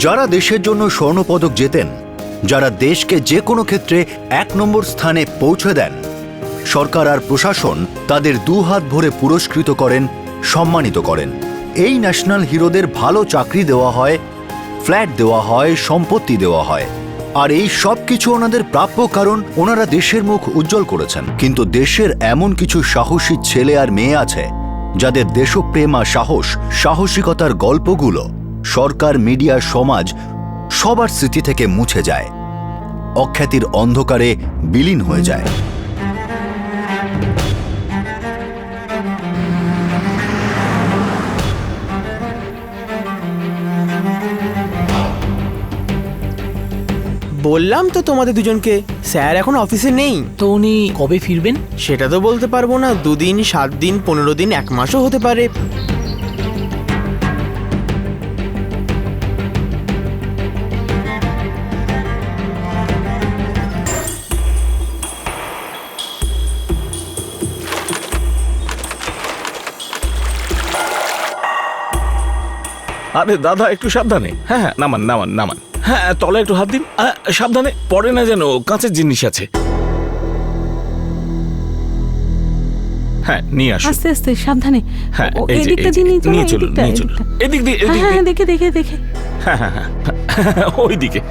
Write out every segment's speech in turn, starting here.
যারা দেশের জন্য স্বর্ণপদক জেতেন, যারা দেশকে যে কোনো ক্ষেত্রে 1 নম্বর স্থানে পৌঁছে দেন, সরকার আর প্রশাসন তাদের দুহাত ভরে পুরস্কৃত করেন, সম্মানিত করেন। এই ন্যাশনাল হিরোদের ভালো চাকরি দেওয়া হয়, ফ্ল্যাট দেওয়া হয়, সম্পত্তি দেওয়া হয়। আর এই সব কিছু ওনাদের প্রাপ্য, কারণ ওনারা দেশের মুখ উজ্জ্বল করেছেন। কিন্তু দেশের এমন কিছু সাহসী ছেলে আর মেয়ে আছে যাদের দেশপ্রেম আর সাহসিকতার গল্পগুলো সরকার, মিডিয়া, সমাজ সবার স্মৃতি থেকে মুছে যায়, অখ্যাতির অন্ধকারে বিলীন হয়ে যায়। বললাম তো তোমাদের দুজনকে, স্যার এখন অফিসে নেই। তো উনি কবে ফিরবেন? সেটা তো বলতে পারবো না, 2 দিন, 7 দিন, 15 দিন, 1 মাসও হতে পারে। আরে দাদা একটু সাবধানে। হ্যাঁ হ্যাঁ, নামান নামান নামান। হ্যাঁ, তলে একটু হাত দিন। সাবধানে, পড়ে না যেন, কাঁচের জিনিস আছে। হ্যাঁ, নিয়ে আসুন। আস্তে আস্তে, সাবধানে। হ্যাঁ, এই দিকটা দিয়ে নিয়ে চলুন, নিয়ে চলুন। এদিক দিয়ে, এদিক হ্যাঁ, দিয়ে। দেখে দেখে দেখে। হ্যাঁ হ্যাঁ হ্যাঁ, ওই দিকে।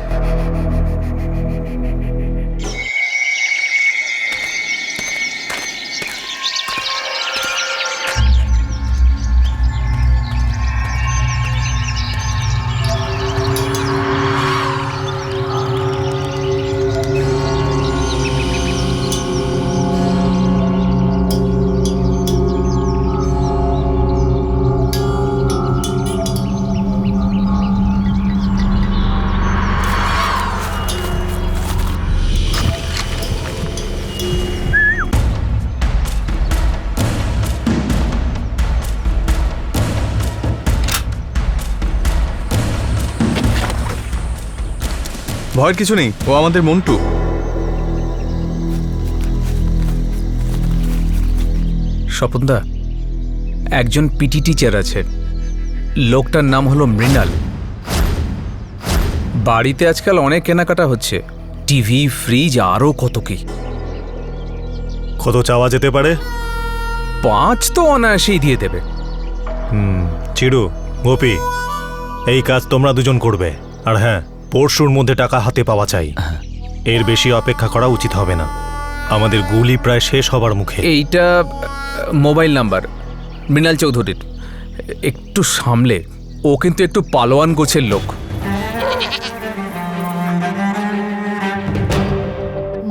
ভয়ের কিছু নেই, ও আমাদের মন্টু। স্বপনদা, একজন পিটি টিচার আছে, লোকটার নাম হলো মৃণাল। বাড়িতে আজকাল অনেক কেনাকাটা হচ্ছে, টিভি, ফ্রিজ, আরও কত কি। কত চাওয়া যেতে পারে? 5 তো অনায়াসেই দিয়ে দেবে। চিরু, গোপী, এই কাজ তোমরা দুজন করবে। আর হ্যাঁ, পরশুর মধ্যে টাকা হাতে পাওয়া চাই। এর বেশি অপেক্ষা করা উচিত হবে না, আমাদের গুলি প্রায় শেষ হবার মুখে। এইটা মোবাইল নাম্বার মৃণাল চৌধুরীর, একটু সামলে। ও কিন্তু একটু পালোয়ান গোছের লোক।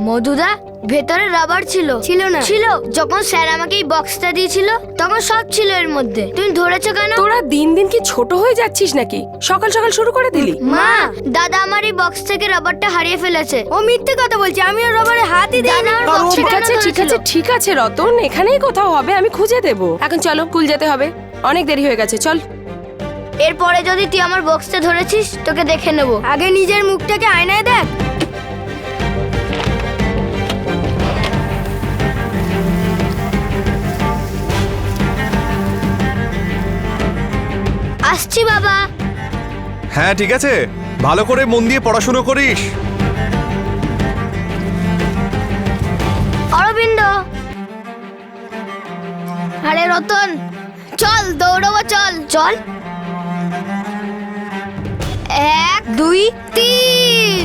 মধুদা, ভেতরে রাবার ছিল? ছিল না। ছিল। যখন স্যার আমাকে এই বক্সটা দিয়েছিল তখন সব ছিল এর মধ্যে। তুমি ধরেছো কেন? তোরা দিন দিন কি ছোট হয়ে যাচ্ছিস নাকি? সকাল সকাল শুরু করে দিলি। মা, দাদা আমার এই বক্স থেকে রাবারটা হারিয়ে ফেলেছে। ও মিথ্যে কথা বলছে, আমি ওর রাবারে হাতই দিইনি। ঠিক আছে ঠিক আছে ঠিক আছে রতন, এখানেই কোথাও হবে, আমি খুঁজে দেব। এখন চলো, স্কুল যেতে হবে, অনেক দেরি হয়ে গেছে, চল। এরপরে যদি তুই আমার বক্সটা ধরেছিস তোকে দেখে নেব। আগে নিজের মুখটাকে আয়নায় দেখ। আসছি বাবা। হ্যাঁ ঠিক আছে, ভালো করে মন দিয়ে পড়াশুনো করিস। অরবিন্দ, আরে রতন, চল দৌড়াবো, চল চল। 1 2 3।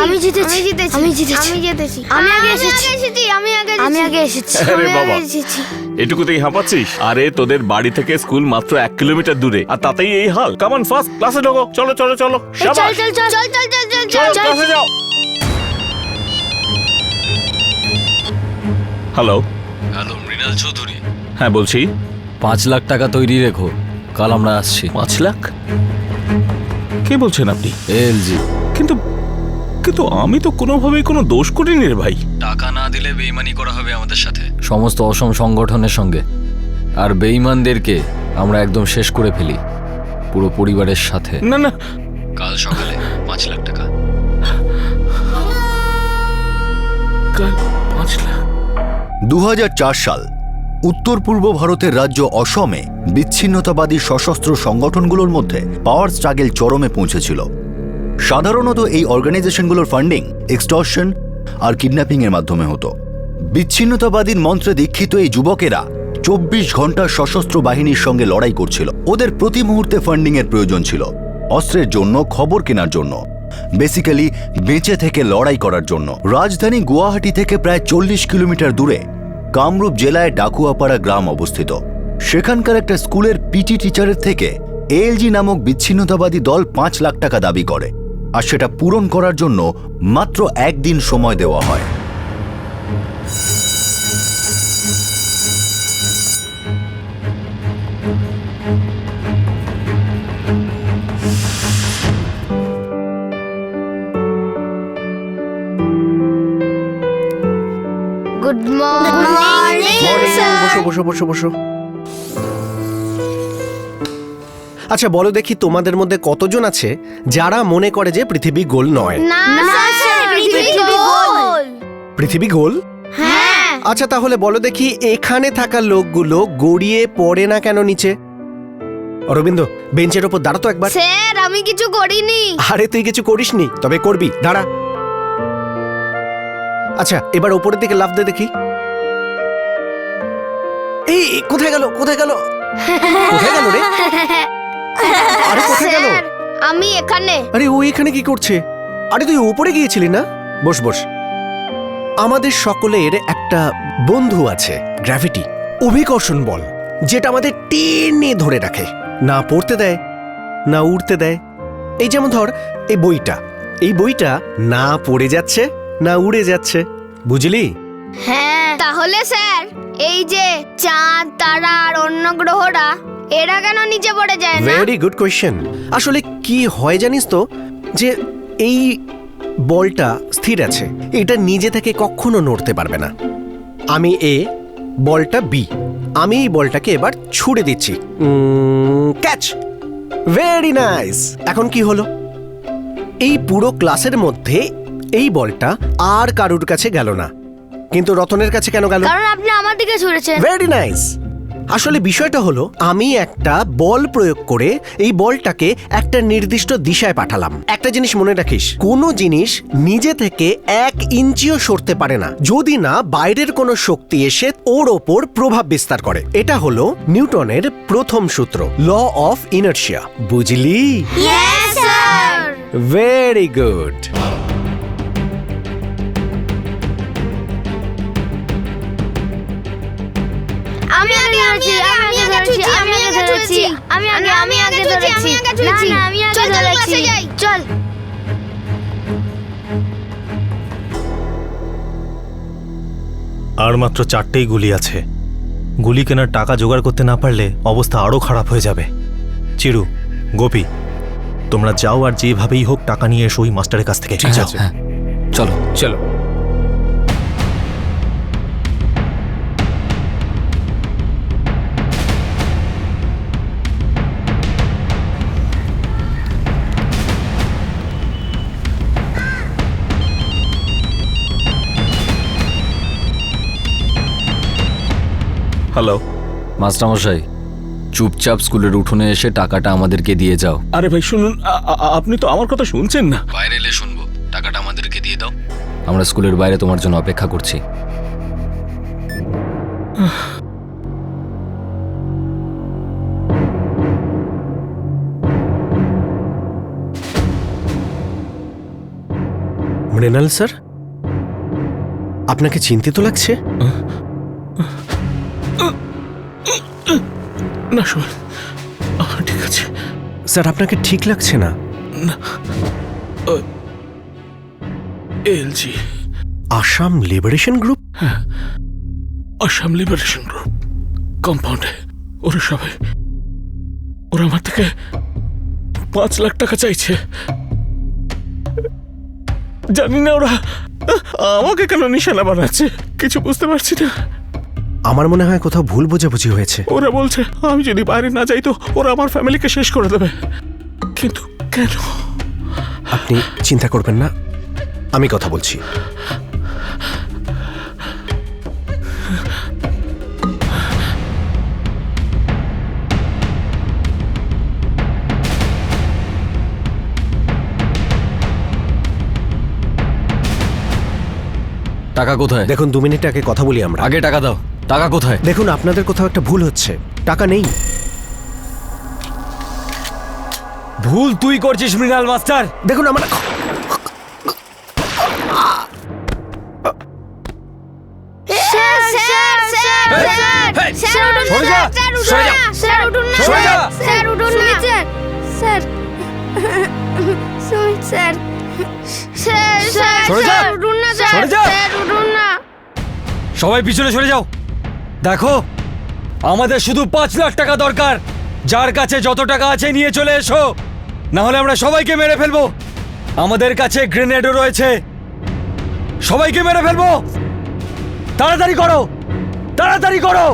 আমি জিতেছি। আরে বাবা, এটুকুতেই হাঁপাচ্ছিস? আরে তোদের বাড়ি থেকে স্কুল মাত্র 1 কিলোমিটার দূরে, আর তাতেই এই হাল। কামান ফার্স্ট ক্লাসে ঢোকো। চলো চলো চলো, শাবাশ। চলো ক্লাসে যাও। Hello hello, Mrinal Chowdhury. হ্যাঁ বলছি। 5 লাখ টাকা তৈরি রেখো, কাল আমরা আসছি। 5 লাখ? কে বলছেন আপনি? এলজি। কিন্তু কিন্তু আমি তো কোনোভাবেই কোনো দোষ করিনি রে ভাই। টাকা না দিলে বেইমানি করা হবে আমাদের সাথে, সমস্ত অসম সংগঠনের সঙ্গে। আর বেইমানদেরকে আমরা একদম শেষ করে ফেলি, পুরো পরিবারের সাথে। না না, কাল সকালে 5 লাখ টাকা। আগামীকাল 5 লাখ। 2004 সাল উত্তর পূর্ব ভারতের রাজ্য অসমে বিচ্ছিন্নতাবাদী সশস্ত্র সংগঠনগুলোর মধ্যে পাওয়ার স্ট্রাগল চরমে পৌঁছেছিল। সাধারণত এই অর্গানাইজেশনগুলোর ফান্ডিং এক্সটর্শন আর কিডন্যাপিং এর মাধ্যমে হতো। বিচ্ছিন্নতাবাদীর মন্ত্রে দীক্ষিত এই যুবকেরা 24 ঘন্টা সশস্ত্র বাহিনীর সঙ্গে লড়াই করছিল। ওদের প্রতি মুহূর্তে ফান্ডিং এর প্রয়োজন ছিল, অস্ত্রের জন্য, খবর কেনার জন্য, বেসিক্যালি বেঁচে থেকে লড়াই করার জন্য। রাজধানী গুয়াহাটি থেকে প্রায় 40 কিলোমিটার দূরে কামরূপ জেলায় ডাকুয়াপাড়া গ্রাম অবস্থিত। সেখানকার একটা স্কুলের পিটি টিচারের থেকে এএলজি নামক বিচ্ছিন্নতাবাদী দল 5 লাখ টাকা দাবি করে, আর সেটা পূরণ করার জন্য মাত্র 1 দিন সময় দেওয়া হয়। গুড মর্নিং বসো বসো বসো বসো। আচ্ছা বলো দেখি, তোমাদের মধ্যে কতজন আছে যারা মনে করে যে পৃথিবী গোল নয়? না স্যার, পৃথিবী গোল। পৃথিবী গোল? হ্যাঁ। আচ্ছা তাহলে বলো দেখি, এখানে থাকা লোকগুলো গড়িয়ে পড়ে না কেন নিচে? অরবিন্দ, বেঞ্চের ওপর দাঁড়া তো একবার। স্যার আমি কিছু করিনি। আরে তুই কিছু করিসনি, তবে করবি, দাঁড়া। আচ্ছা এবার ওপরের দিকে লাফ দে দেখি। এই কোথায় গেল, কোথায় গেল, কোথায় গেল রে? আরে কোথায় গেল? স্যার আমি এখানে। আরে ও এখানে কি করছে? আরে তুই উপরে গিয়েছিলি না? বস বস। আমাদের সকলের একটা বন্ধু আছে, গ্র্যাভিটি, অভিকর্ষণ বল, যেটা আমাদের টেনে ধরে রাখে, না পড়তে দেয় না উড়তে দেয়। এই যেমন ধর এই বইটা, এই বইটা না পড়ে যাচ্ছে না উড়ে যাচ্ছে, বুঝলি? হ্যাঁ তাহলে স্যার এই যে চাঁদ, তারা আর অন্য গ্রহরা, এরা কেন নিচে পড়ে যায় না? Very good question. আসলে কি হয় জানিস তো, যে এই বলটা স্থির আছে, এটা নিজে থেকে কখনো নড়তে পারবে না। আমি এ, বলটা বি, আমি এই বলটাকে এবার ছুড়ে দিচ্ছি, ক্যাচ। Very nice. এখন কি হলো? এই পুরো ক্লাসের মধ্যে এই বলটা আর কারুর কাছে গেল না, কিন্তু রতনের কাছে কেন গেল? কারণ আপনি আমার দিকে ছুঁড়েছেন। Very nice. আসলে বিষয়টা হলো, আমি একটা বল প্রয়োগ করে এই বলটাকে একটা নির্দিষ্ট দিশায় পাঠালাম। একটা জিনিস মনে রাখিস, কোনো জিনিস নিজে থেকে 1 ইঞ্চিও সরতে পারে না যদি না বাইরের কোনো শক্তি এসে ওর ওপর প্রভাব বিস্তার করে। এটা হলো নিউটনের প্রথম সূত্র, ল অফ ইনার্শিয়া, বুঝলি? Yes sir. Very good. আমি আগে ধরেছি, আমি আগে ধরেছি, আমি আগে ধরেছি, আমি আগে ধরেছি, না না আমি আগে ধরেছি। চল আর মাত্র 4টেই গুলি আছে। গুলি কেনার টাকা জোগাড় করতে না পারলে অবস্থা আরো খারাপ হয়ে যাবে। চিরু, গোপী, তোমরা যাও আর যেভাবেই হোক টাকা নিয়ে এসো ওই মাস্টারের কাছ থেকে। ঠিক আছে, হ্যাঁ চলো চলো। হ্যালো মাস্টারমশাই, চুপচাপ স্কুলের উঠোনে এসে টাকাটা আমাদেরকে দিয়ে যাও। আরে ভাই শুনুন, আপনি তো আমার কথা শুনছেন না। বাইরে এলে শুনবো, টাকাটা আমাদেরকে দিয়ে দাও। আমরা স্কুলের বাইরে তোমার জন্য অপেক্ষা করছি। মৃণাল স্যার, আপনাকে চিন্তিত লাগছে? না শুনুন, ঠিক আছে স্যার, আপনাকে ঠিক লাগছে না? LG, Assam liberation group? Assam liberation group কম্পাউন্ডে ওরা সবাই, ওরা আমার থেকে 5 লাখ টাকা চাইছে। জানি না ওরা আমাকে কেন নিশানা বানাচ্ছে, কিছু বুঝতে পারছি না। আমার মনে হয় কোথাও ভুল বোঝাবুঝি হয়েছে। ওরা বলছে আমি যদি বাইরে না যাই তো ওরা আমার ফ্যামিলিকে শেষ করে দেবে, কিন্তু কেন? আপনি চিন্তা করবেন না, আমি কথা বলছি। টাকা কোথায়? দেখুন 2 মিনিট আগে কথা বলি আমরা। আগে টাকা দাও। টাকা কোথায়? দেখুন আপনাদের কোথাও একটা ভুল হচ্ছে, টাকা নেই। ভুল তুই করছিস মৃণাল মাস্টার। দেখুন আমরা sir sir sir sir sir উঠুন না স্যার উঠুন না sir Sumit sir sir sir উঠুন না স্যার স্যার উঠুন না। সবাই পিছনে সরে যাও। দেখো, আমাদের শুধু 5 লাখ টাকা দরকার। যার কাছে যত টাকা আছে নিয়ে চলে এসো, না হলে আমরা সবাইকে মেরে ফেলবো। আমাদের কাছে গ্রেনেডও রয়েছে, সবাইকে মেরে ফেলবো। তাড়াতাড়ি করো, তাড়াতাড়ি করো।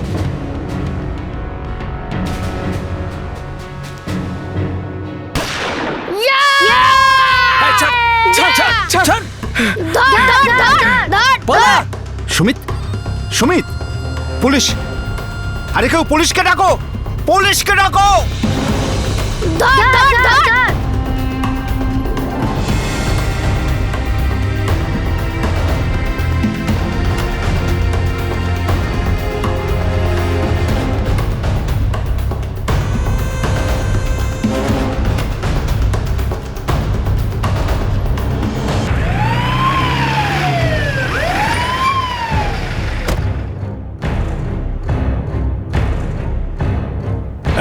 সুমিত, সুমিত, পুলিশ! আরে কেউ পুলিশকে ডাকো, পুলিশকে ডাকো!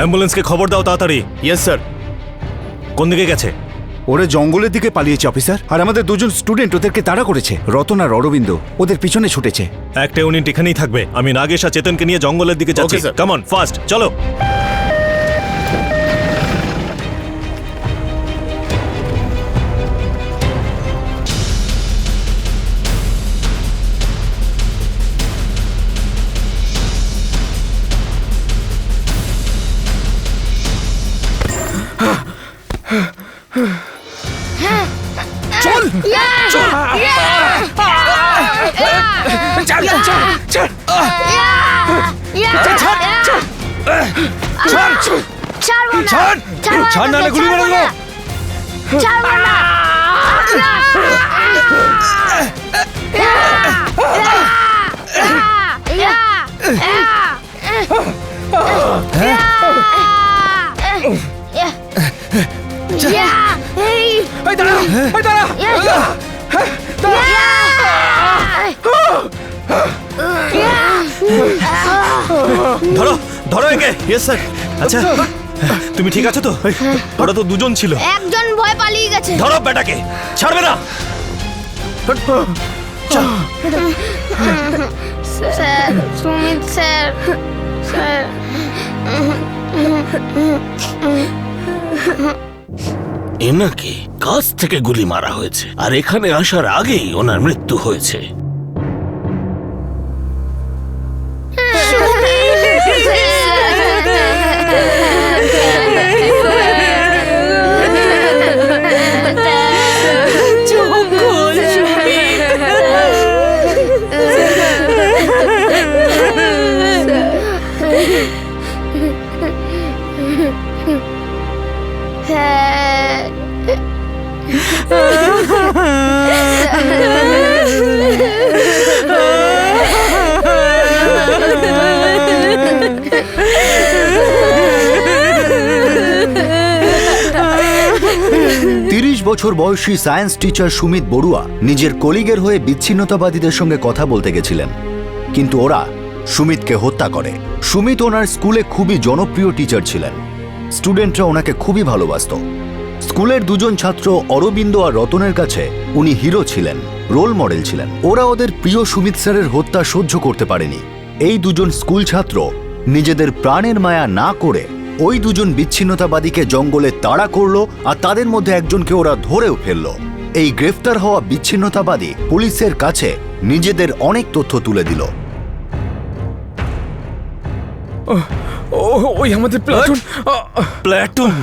অ্যাম্বুলেন্সকে খবর দাও তাড়াতাড়ি। Yes sir. কোন দিকে গেছে? ওরা জঙ্গলের দিকে পালিয়েছে অফিসার, আর আমাদের 2জন স্টুডেন্ট ওদেরকে তাড়া করেছে। রতন আর অরবিন্দ ওদের পিছনে ছুটেছে। একটা ইউনিট এখানেই থাকবে, আমি নাগেশ আর চেতনকে নিয়ে জঙ্গলের দিকে যাচ্ছি। Okay, sir. Come on, fast চলো। ছাড় নাহলে গুলি মেরে দেবো। ধরো ধরো একে। Yes sir. আচ্ছা তুমি ঠিক আছো তো? ওরা তো 2জন ছিল। একজন ভয় পালিয়ে গেছে। ধরো বেটাকে, ছাড়বে না। স্যার সুমিত স্যার স্যার এনাকে কাছ থেকে গুলি মারা হয়েছে, আর এখানে আসার আগেই ওনার মৃত্যু হয়েছে। বছর বয়সী সায়েন্স টিচার সুমিত বড়ুয়া নিজের কলিগের হয়ে বিচ্ছিন্নতাবাদীদের সঙ্গে কথা বলতে গেছিলেন, কিন্তু ওরা সুমিতকে হত্যা করে। সুমিত ওনার স্কুলে খুবই জনপ্রিয় টিচার ছিলেন, স্টুডেন্টরা ওনাকে খুবই ভালোবাসত। স্কুলের 2জন ছাত্র অরবিন্দ আর রতনের কাছে উনি হিরো ছিলেন, রোল মডেল ছিলেন। ওরা ওদের প্রিয় সুমিত স্যারের হত্যা সহ্য করতে পারেনি। এই 2জন স্কুল ছাত্র নিজেদের প্রাণের মায়া না করে ওই 2জন বিচ্ছিন্নতাবাদীকে জঙ্গলে তাড়া করলো, আর তাদের মধ্যে একজনকে ওরা ধরেও ফেললো। এই গ্রেফতার হওয়া বিচ্ছিন্নতাবাদী পুলিশের কাছে নিজেদের অনেক তথ্য তুলে দিল। ওই আমাদের প্লাটুন। প্লাটুন?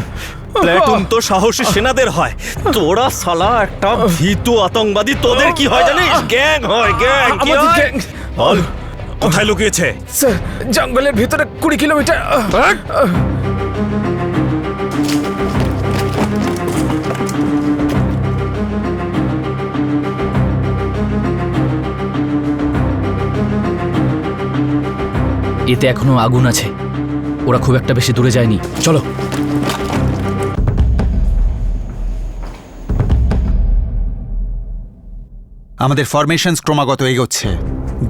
প্লাটুন তো সাহসী সেনাদের হয়, তোরা শালা একটা ভীতু আতঙ্কবাদী। তোদের কি হয় জানিস? গ্যাং হয়, গ্যাং। কি হয়? বল কোথায় লুকিয়েছে? স্যার জঙ্গলের ভিতরে 20 কিলোমিটার। এতে এখনো আগুন আছে, ওরা খুব একটা বেশি দূরে যায়নি। চলো। আমাদের ফরমেশনস ক্রমাগত এগোচ্ছে।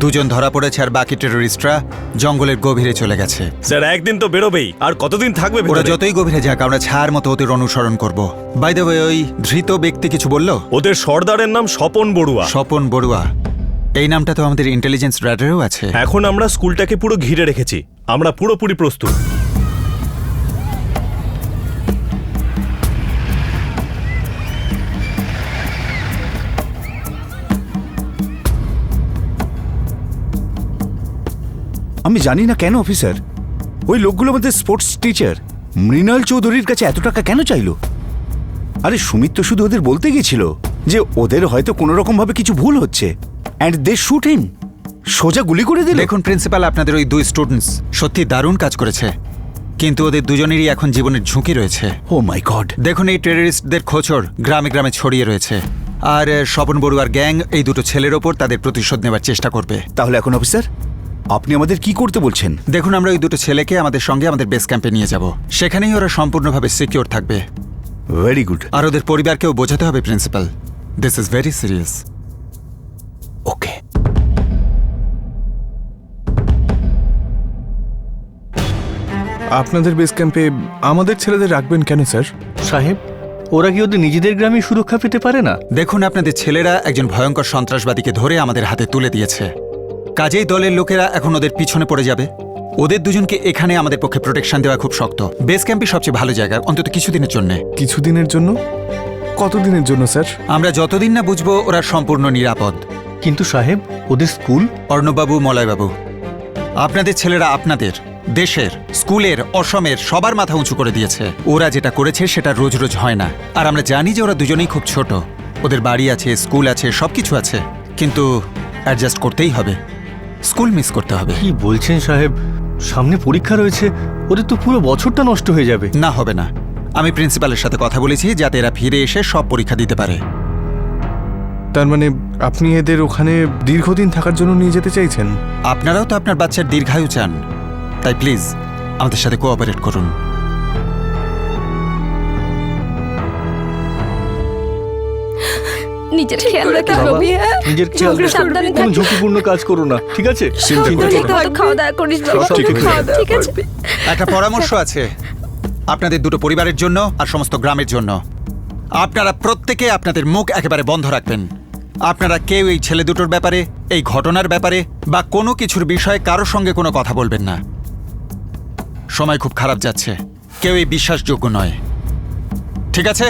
দুজন ধরা পড়েছে আর বাকি টেররিস্টরা জঙ্গলের গভীরে চলে গেছে। স্যার একদিন তো বেরোবেই, আর কতদিন থাকবে ওরা যতই গভীরে যাক আমরা ছায়ার মতো ওদের অনুসরণ করব। বাই দ্য ওয়ে, ওই ধৃত ব্যক্তি কিছু বললো? ওদের সর্দারের নাম স্বপন বড়ুয়া। স্বপন বড়ুয়া, এই নামটা তো আমাদের ইন্টেলিজেন্স রাডারেও আছে। এখন আমরা স্কুলটাকে পুরো ঘিরে রেখেছি, আমরা পুরোপুরি প্রস্তুত। আমি জানি না কেন অফিসার, ওই লোকগুলো আমাদের স্পোর্টস টিচার মৃণাল চৌধুরীর কাছে এত টাকা কেন চাইলো? আরে সুমিত তো শুধু ওদের বলতে গিয়েছিল যে ওদের হয়তো কোনো রকম ভাবে কিছু ভুল হচ্ছে, অ্যান্ড দে শুট হিম। সোজা গুলি করে দিল। দেখুন প্রিন্সিপাল, আপনাদের ওই দুই স্টুডেন্টস সত্যি দারুণ কাজ করেছে, কিন্তু ওদের দুজনেরই এখন জীবনের ঝুঁকি রয়েছে। ও মাই গড। দেখুন এই টেররিস্টদের খোঁজর গ্রামে গ্রামে ছড়িয়ে রয়েছে, আর স্বপন বড়ুয়ার গ্যাং এই দুটো ছেলের ওপর তাদের প্রতিশোধ নেবার চেষ্টা করবে। তাহলে এখন অফিসার আপনি আমাদের কি করতে বলছেন? দেখুন, আমরা ওই দুটো ছেলেকে আমাদের সঙ্গে আমাদের বেস ক্যাম্পে নিয়ে যাব, সেখানেই ওরা সম্পূর্ণভাবে সিকিউর থাকবে। Very good. আর ওদের পরিবারকেও বোঝাতে হবে principal, this is very serious. Okay. আপনাদের বেস ক্যাম্পে আমাদের ছেলেদের রাখবেন কেন স্যার? সাহেব, ওরা কি ওদের নিজেদের গ্রামে সুরক্ষা পেতে পারে না? দেখুন, আপনাদের ছেলেরা একজন ভয়ঙ্কর সন্ত্রাসবাদীকে ধরে আমাদের হাতে তুলে দিয়েছে, কাজেই দলের লোকেরা এখন ওদের পিছনে পড়ে যাবে। ওদের দুজনকে এখানে আমাদের পক্ষে প্রোটেকশন দেওয়া খুব শক্ত। বেস ক্যাম্পই সবচেয়ে ভালো জায়গা, অন্তত কিছুদিনের জন্য। কিছুদিনের জন্য? কতদিনের জন্য স্যার? আমরা যতদিন না বুঝবো ওরা সম্পূর্ণ নিরাপদ। কিন্তু সাহেব, ওদের স্কুল? অর্ণববাবু, মলয়বাবু, আপনাদের ছেলেরা আপনাদের দেশের, স্কুলের, অসমের সবার মাথা উঁচু করে দিয়েছে। ওরা যেটা করেছে সেটা রোজ রোজ হয় না, আর আমরা জানি যে ওরা দুজনেই খুব ছোট। ওদের বাড়ি আছে, স্কুল আছে, সবকিছু আছে, কিন্তু অ্যাডজাস্ট করতেই হবে। স্কুল মিস করতে হবে। কি বলছেন সাহেব? সামনে পরীক্ষা রয়েছে, ওদের তো পুরো বছরটা নষ্ট হয়ে যাবে। না, হবে না। আমি প্রিন্সিপালের সাথে কথা বলেছি যাতে এরা ফিরে এসে সব পরীক্ষা দিতে পারে। তার মানে আপনি এদের ওখানে দীর্ঘদিন থাকার জন্য নিয়ে যেতে চাইছেন? আপনারাও তো আপনার বাচ্চার দীর্ঘায়ু চান, তাই প্লিজ আমাদের সাথে কোঅপারেট করুন। নিজের খেয়াল রাখো রবি। নিজের খেয়াল রেখো, সাবধানে কোনো ঝুঁকিপূর্ণ কাজ করো না, ঠিক আছে? খাওয়া দাওয়া করিস, ঠিক আছে? একটা পরামর্শ আছে আপনাদের দুটো পরিবারের জন্য আর সমস্ত গ্রামের জন্য। আপনারা প্রত্যেকে আপনাদের মুখ একেবারে বন্ধ রাখবেন। আপনারা কেউ এই ছেলে দুটোর ব্যাপারে, এই ঘটনার ব্যাপারে বা কোনো কিছুর বিষয়ে কারোর সঙ্গে কোনো কথা বলবেন না। সময় খুব খারাপ যাচ্ছে, কেউ এই বিশ্বাসযোগ্য নয়, ঠিক আছে?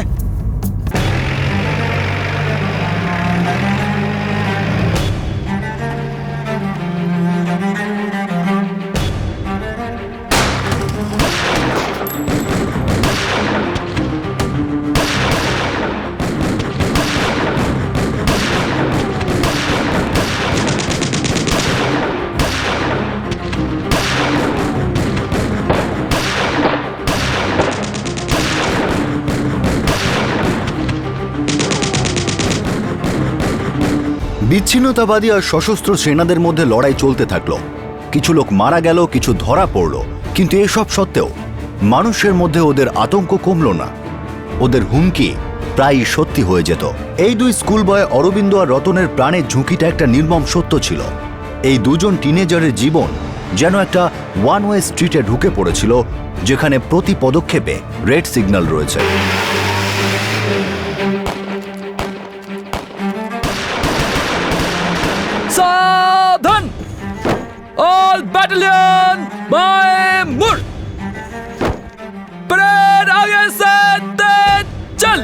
বিচ্ছিন্নতাবাদী আর সশস্ত্র সেনাদের মধ্যে লড়াই চলতে থাকলো। কিছু লোক মারা গেল, কিছু ধরা পড়ল, কিন্তু এসব সত্ত্বেও মানুষের মধ্যে ওদের আতঙ্ক কমল না। ওদের হুমকি প্রায়ই সত্যি হয়ে যেত। এই দুই স্কুল বয় অরবিন্দ আর রতনের প্রাণের ঝুঁকিটা একটা নির্মম সত্য ছিল। এই দুজন টিনেজারের জীবন যেন একটা ওয়ান ওয়ে স্ট্রিটে ঢুকে পড়েছিল, যেখানে প্রতি পদক্ষেপে রেড সিগন্যাল রয়েছে। সাবধান! অল ব্যাটালিয়ন বাই মুর! পরেড আগে সে তেজ চল!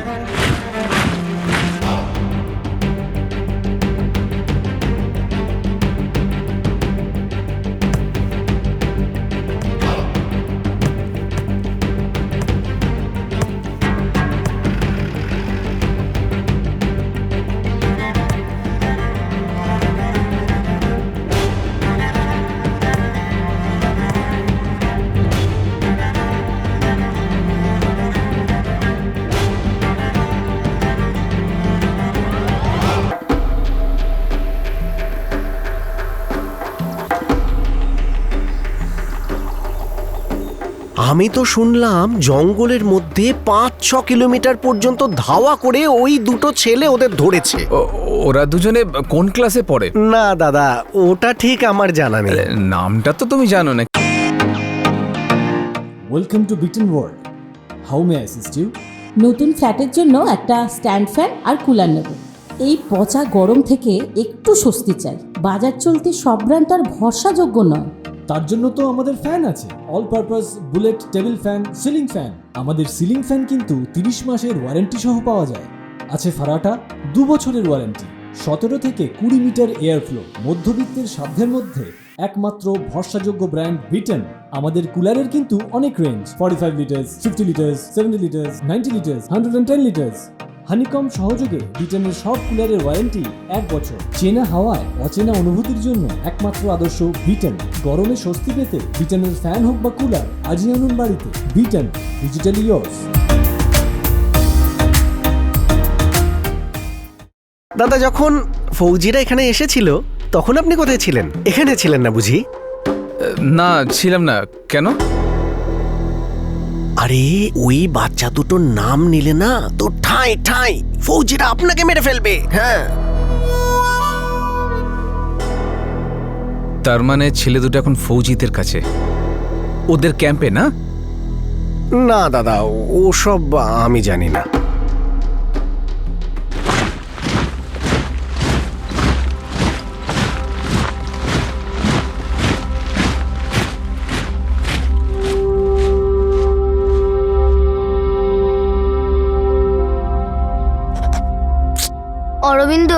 আমি তো শুনলাম জঙ্গলের মধ্যে 5-6 কিলোমিটার পর্যন্ত ধাওয়া করে ওই দুটো ছেলে ওদের ধরেছে। ওরা দুজনে কোন ক্লাসে পড়ে? না দাদা, ওটা ঠিক আমার জানা নেই। নামটা তো তুমি জানো না। ওয়েলকাম টু বিটেন world. How may I assist you? নতুন ফ্ল্যাটের জন্য একটা স্ট্যান্ড ফ্যান আর কুলার নেব। এই পচা গরম থেকে একটু স্বস্তি চাই। বাজার চলতে সব ব্র্যান্ড আর ভরসাযোগ্য নয়। তার জন্য তো আমাদের ফ্যান আছে, all purpose bullet table fan, ceiling fan. আমাদের সিলিং ফ্যান কিন্তু 30 মাসের ওয়ারেন্টি সহ পাওয়া যায়। আছে ফারাটা 2 বছরের ওয়ারেন্টি, 17 থেকে 20 মিটার এয়ার ফ্লো, মধ্যবিত্তের সাধ্যের মধ্যে একমাত্র ভরসাযোগ্য ব্র্যান্ড বিটেন। আমাদের কুলারের কিন্তু অনেক range, 45 litres, 50 litres, 70 litres, 90 litres, 110 litres. Honeycomb সহযোগে বিটেনের সব কুলারের ওয়ারেন্টি 1 বছর। চেনা হাওয়ায় অচেনা অনুভূতির জন্য একমাত্র আদর্শ বিটেন। গরমে স্বস্তি পেতে বিটেনের ফ্যান হোক বা কুলার, আজই আনুন বাড়িতে। Beaten, digitally years. দাদা, যখন ফৌজিরা এখানে এসেছিল তখন আপনি কোথায় ছিলেন? এখানে ছিলেন না বুঝি? না, ছিলাম না। কেন? আরে ওই বাচ্চা দুটোর নাম নিলে না তো ঠাই ঠাই ফৌজিরা আপনাকে মেরে ফেলবে। হ্যাঁ, তার মানে ছেলে দুটো এখন ফৌজিদের কাছে, ওদের ক্যাম্পে না? না দাদা, ওসব আমি জানি না। অরবিন্দ,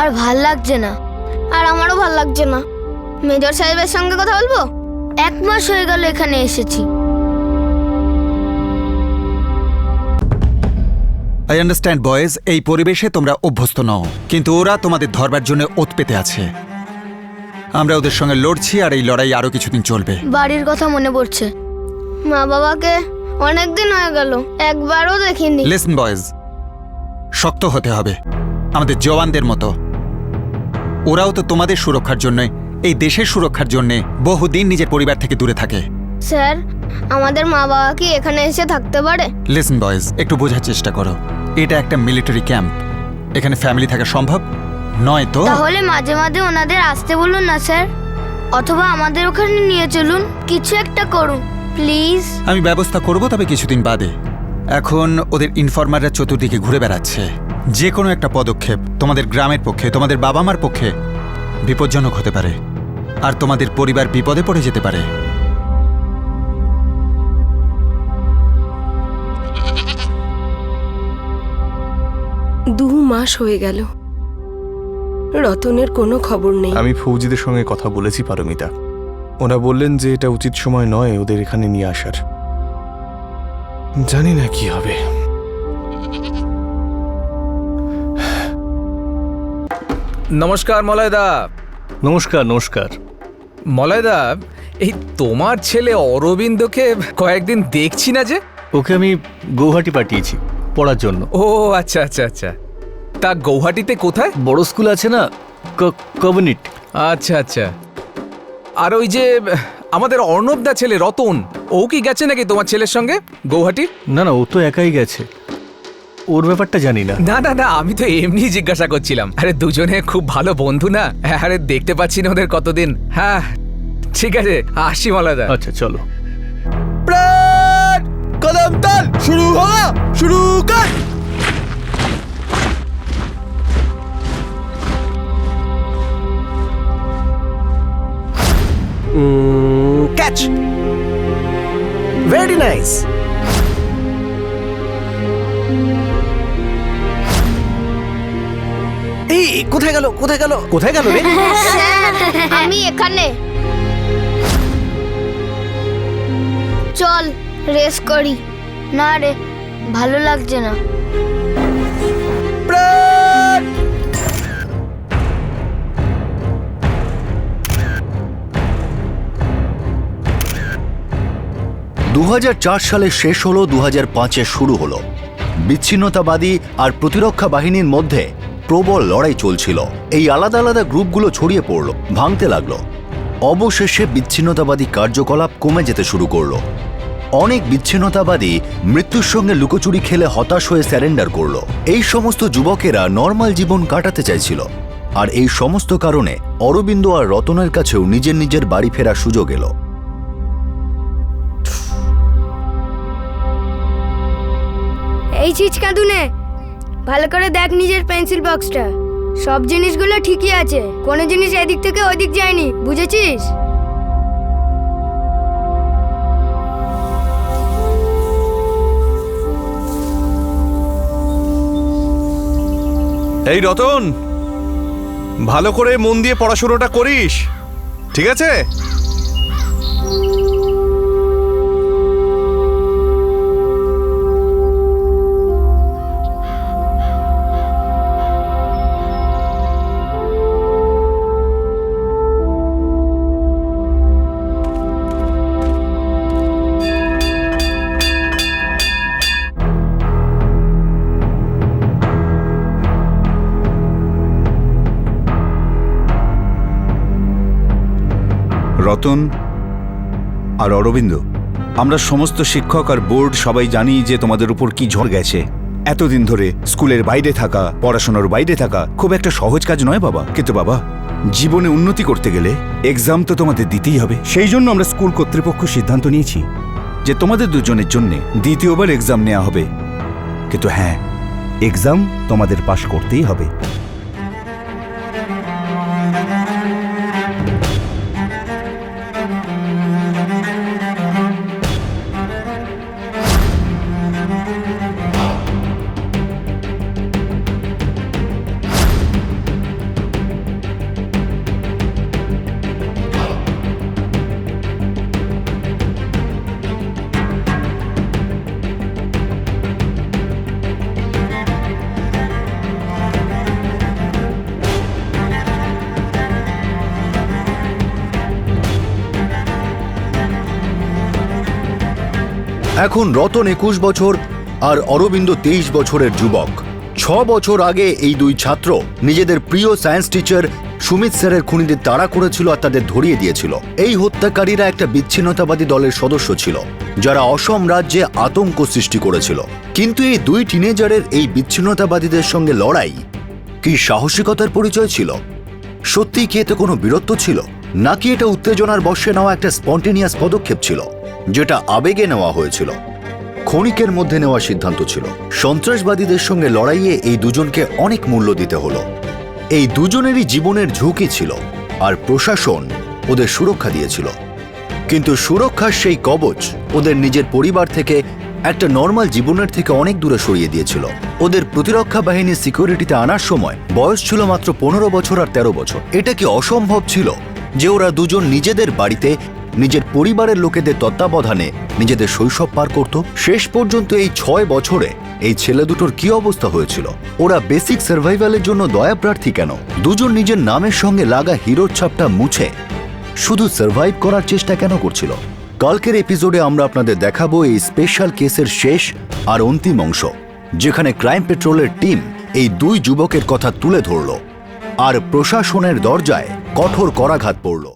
আর ভাল লাগছে না। আর আমারও ভাল লাগছে না। মেজর সাহেবের সঙ্গে কথা বলবো? 1 মাস হয়ে গেল এখানে এসেছি। আই আন্ডারস্ট্যান্ড বয়েজ, এই পরিবেশে তোমরা অভ্যস্ত নও, কিন্তু ওরা তোমাদের ধরবার জন্য ওত পেতে আছে। আমরা ওদের সঙ্গে লড়ছি, আর এই লড়াই আরো কিছুদিন চলবে। বাড়ির কথা মনে পড়ছে। মা বাবাকে অনেকদিন হয়ে গেল, একবারও দেখিনি। লিসন বয়েজ, শক্ত হতে হবে আমাদের জওয়ানদের মতো। ওরাও তো তোমাদের সুরক্ষার জন্য, এই দেশের সুরক্ষার জন্য বহুদিন নিজের পরিবার থেকে দূরে থাকে। স্যার, আমাদের মা বাবা কি এখানে এসে থাকতে পারে? লিসন বয়েজ, একটু বোঝার চেষ্টা করো। এটা একটা মিলিটারি ক্যাম্প, এখানে ফ্যামিলি থাকা সম্ভব নয় তো। তাহলে মাঝে মাঝে ওনাদের আসতে বলুন না স্যার, অথবা আমাদের ওখানে নিয়ে চলুন। কিছু একটা করুন প্লিজ। আমি ব্যবস্থা করব, তবে কিছুদিন বাদে। এখন ওদের ইনফরমাররা চতুর্দিকে ঘুরে বেড়াচ্ছে। যে কোনো একটা পদক্ষেপ তোমাদের গ্রামের পক্ষে, তোমাদের বাবা মার পক্ষে বিপজ্জনক হতে পারে, আর তোমাদের পরিবার বিপদে পড়ে যেতে পারে। দু মাস হয়ে গেল, রতনের কোনো খবর নেই। আমি ফৌজিদের সঙ্গে কথা বলেছি পারমিতা। ওরা বললেন যে এটা উচিত সময় নয় ওদের এখানে নিয়ে আসার। জানি না কি হবে। নমস্কার মলয়দা। নমস্কার। নমস্কার মলয়দা, এই তোমার ছেলে অরবিন্দকে কয়েকদিন দেখছি না যে। ওকে আমি গৌহাটি পাঠিয়েছি পড়ার জন্য। ও আচ্ছা আচ্ছা আচ্ছা। তা গৌহাটিতে কোথায়? বড় স্কুল আছে না, কমিউনিট। আচ্ছা আচ্ছা। আর ওই যে আমাদের অর্ণবদা ছেলে রতন, ও কি গেছে নাকি তোমার ছেলের সঙ্গে গৌহাটি? না না, ও তো একাই গেছে, ওর ব্যাপারটা জানি না। না না না, আমি তো এমনি জিজ্ঞাসা করছিলাম। আরে দুজনে খুব ভালো বন্ধু না? আরে দেখতে পাচ্ছি না ওদের কতদিন। হ্যাঁ ঠিক আছে, আসি মলয়দা। আচ্ছা চলো। কদম তাল, শুরু হলো, শুরু কর। Catch, very nice. এই কোথায় গেল, কোথায় গেল, কোথায় গেল রে? স্যার, আমি এখানে। চল রেস করি। না রে, ভালো লাগছে না। প্রাণ! 2004 সালে শেষ হলো, 2005-এ শুরু হলো। বিচ্ছিন্নতাবাদী আর প্রতিরক্ষা বাহিনীর মধ্যে প্রবল লড়াই চলছিল। এই আলাদা আলাদা গ্রুপগুলো ছড়িয়ে পড়ল, ভাঙতে লাগলো। অবশেষে বিচ্ছিন্নতাবাদী কার্যকলাপ কমে যেতে শুরু করলো। অনেক বিচ্ছিন্নতাবাদী মৃত্যুর সঙ্গে লুকোচুরি খেলে হতাশ হয়ে স্যারেন্ডার করলো। এই সমস্ত যুবকেরা নর্মাল জীবন কাটাতে চাইছিল, আর এই সমস্ত কারণে অরবিন্দ আর রতনের কাছেও নিজের নিজের বাড়ি ফেরার সুযোগ এলো। এই চিচকাদুনে, ভালো করে দেখ নিজের পেন্সিল বক্সটা। সব জিনিসগুলো ঠিকই আছে, কোনো জিনিস এদিক থেকে ওদিক যায়নি, বুঝেছিস? এই রতন, ভালো করে মন দিয়ে পড়াশোনাটা করিস, ঠিক আছে? রতন আর অরবিন্দ, আমরা সমস্ত শিক্ষক আর বোর্ড সবাই জানি যে তোমাদের উপর কি ঝড় গেছে। এতদিন ধরে স্কুলের বাইরে থাকা, পড়াশোনার বাইরে থাকা খুব একটা সহজ কাজ নয় বাবা। কিন্তু বাবা, জীবনে উন্নতি করতে গেলে এক্সাম তো তোমাদের দিতেই হবে। সেই জন্য আমরা স্কুল কর্তৃপক্ষ সিদ্ধান্ত নিয়েছি যে তোমাদের দুজনের জন্য দ্বিতীয়বার এক্সাম নেওয়া হবে। কিন্তু হ্যাঁ, এক্সাম তোমাদের পাশ করতেই হবে। এখন রতন 21 বছর আর অরবিন্দ 23 বছরের যুবক। 6 বছর আগে এই দুই ছাত্র নিজেদের প্রিয় সায়েন্স টিচার সুমিত স্যারের খুনিদের তাড়া করেছিল আর তাদের ধরিয়ে দিয়েছিল। এই হত্যাকারীরা একটা বিচ্ছিন্নতাবাদী দলের সদস্য ছিল, যারা অসম রাজ্যে আতঙ্ক সৃষ্টি করেছিল। কিন্তু এই দুই টিনেজারের এই বিচ্ছিন্নতাবাদীদের সঙ্গে লড়াই কি সাহসিকতার পরিচয় ছিল? সত্যিই কি এতে কোনো বীরত্ব ছিল, নাকি এটা উত্তেজনার বশে নেওয়া একটা স্পন্টেনিয়াস পদক্ষেপ ছিল, যেটা আবেগে নেওয়া হয়েছিল, ক্ষণিকের মধ্যে নেওয়া সিদ্ধান্ত ছিল? সন্ত্রাসবাদীদের সঙ্গে লড়াইয়ে এই দুজনকে অনেক মূল্য দিতে হলো। এই দুজনেরই জীবনের ঝুঁকি ছিল, আর প্রশাসন ওদের সুরক্ষা দিয়েছিল। কিন্তু সুরক্ষার সেই কবচ ওদের নিজের পরিবার থেকে, একটা নর্মাল জীবনের থেকে অনেক দূরে সরিয়ে দিয়েছিল। ওদের প্রতিরক্ষা বাহিনীর সিকিউরিটিতে আনার সময় বয়স ছিল মাত্র 15 বছর আর 13 বছর। এটা কি অসম্ভব ছিল যে ওরা দুজন নিজেদের বাড়িতে নিজের পরিবারের লোকেদের তত্ত্বাবধানে নিজেদের শৈশব পার করত? শেষ পর্যন্ত এই 6 বছরে এই ছেলে দুটোর কি অবস্থা হয়েছিল? ওরা বেসিক সার্ভাইভালের জন্য দয়া প্রার্থী কেন? দুজন নিজের নামের সঙ্গে লাগা হিরোর ছাপটা মুছে শুধু সার্ভাইভ করার চেষ্টা কেন করছিল? কালকের এপিসোডে আমরা আপনাদের দেখাবো এই স্পেশাল কেসের শেষ আর অন্তিম অংশ, যেখানে ক্রাইম পেট্রোলের টিম এই দুই যুবকের কথা তুলে ধরল আর প্রশাসনের দরজায় কঠোর করাঘাত পড়ল।